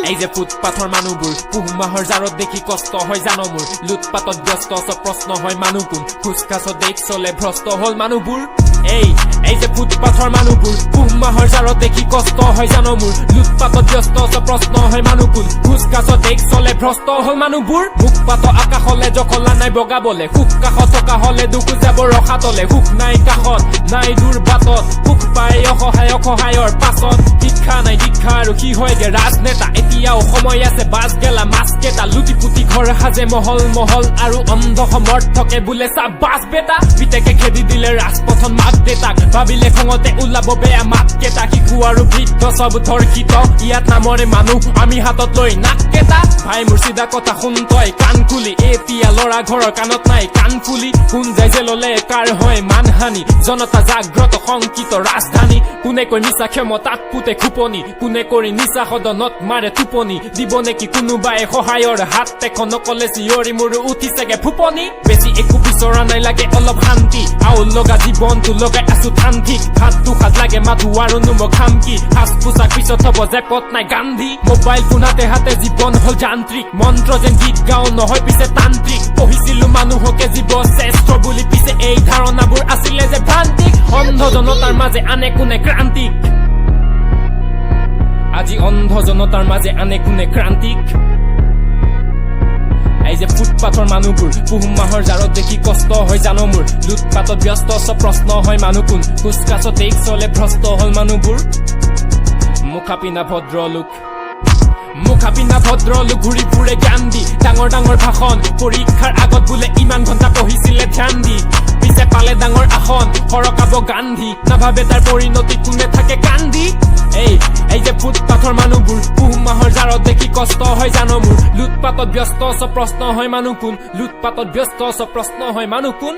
এই যে ফুটপাথৰ মানুহবোৰ পুহ মাহৰ জাৰত দেখি কষ্ট হয় জানো মোৰ লুটপাতত ব্যস্ত সব প্ৰশ্ন হয় মানুহ কোন খুচকাছ দেখ চলে ভ্ৰষ্ট হল মানুহবোৰ এই যে ফুটপাথৰ মানুহবোৰ পুহ মাহৰ জাৰত দেখি কষ্ট হয় জানো মোৰ লুটপাতত ব্যস্ত সব প্ৰশ্ন হয় মানুহ কোন খুচকাছ দেখ চলে ভ্ৰষ্ট হল মানুহবোৰ মুখপাত আকাশলে জখলা নাই বগাবলে সুখ কাষত থকা হলে দুখ যাব ৰখাতলে সুখ নাই কাষত নাই দূৰ বাটত সুখ পাই অসহায়ৰ পাছত শিক্ষা নাই দীক্ষা আৰু কি হয়গে ৰাজনেতা এতিয়াও সময় আছে বাছ গেলা মাছ কেটা লুটি পুতি ঘৰ সাজে মহল আৰু অন্ধ সমৰ্থকে বোলে চা বাছ বেটা পিতেকে খেদি দিলে ৰাজপথত মাক দেতাক ভাবিলে খঙতে ওলাব বেয়া মাত কেটা শিশু আৰু বৃদ্ধ চব ধৰ্ষিত ইয়াত নামৰে মানুহ আমি হাতত লৈ নাক কেটা ভাই মোৰ চিধা কথা শুন তই কাণ খুলি এতিয়া লৰা ঘৰৰ কাণত নাই কাণ ফুলি কোন যাই জেললে কাৰ হয় মানহানি জনতা জাগ্ৰত শংকিত ৰাজধানী কোনে কৈ নিচা ক্ষমতাত পুতে খুপনি কোনে কৰি নিচা সদনত মাৰে টোপনি দিব নেকি কোনোবাই সহায়ৰ হাত এখন নকলে চিঞৰি মোৰ উঠিছেগে ফুপনি বেছি একো বিচৰা নাই লাগে অলপ শান্তি আউল লগা জীৱনটো লগাই আছো ঠান্ঠিক হাতটো সাজ লাগে মাথো আৰু নুম খাম কি সাজ পোছাক পিছত হব জেপত নাই গান্ধী মোবাইল ফোন হাতে জীৱন হল যান্ত্ৰিক মন্ত্ৰ যেন গীত গাও নহয় পিছে তান্ত্ৰিক পঢ়িছিলো মানুহকে জীৱ শ্ৰেষ্ঠ বুলি পিছে এই ধাৰণাবোৰ আছিলে যে ভ্ৰান্তিক অন্ধ জনতাৰ মাজে আনে কোনে ক্ৰান্তিক আজি অন্ধ জনতাৰ মাজে আনে কোনে ক্ৰান্তিক এই যে ফুটপাথৰ মানুহবোৰ পুহ মাহৰ জাৰত দেখি কষ্ট হয় জানো মোৰ লুটপাতত ব্যস্ত সব প্ৰশ্ন হয় মানুহ কোন খুচকাছত দেখ চলে ভ্ৰষ্ট হল মানুহবোৰ মুখাপিনা ভদ্ৰলোক ঘূৰি ফুৰে জ্ঞান দি ডাঙৰ ভাষণ পৰীক্ষাৰ আগত বোলে ইমান ঘণ্টা পঢ়িছিলে ধ্যান দি পিছে পালে ডাঙৰ আসন সৰকাব গান্ধী নাভাবে তাৰ পৰিণতি কোনে থাকে কান্দি এই যে ফুটপাথৰ মানুহবোৰ পুহ মাহৰ জাৰত দেখি কষ্ট হয় জানো মোৰ লুটপাতত ব্যস্ত সব প্ৰশ্ন হয় মানুহ কোন লুটপাতত ব্যস্ত সব প্ৰশ্ন হয় মানুহ কোন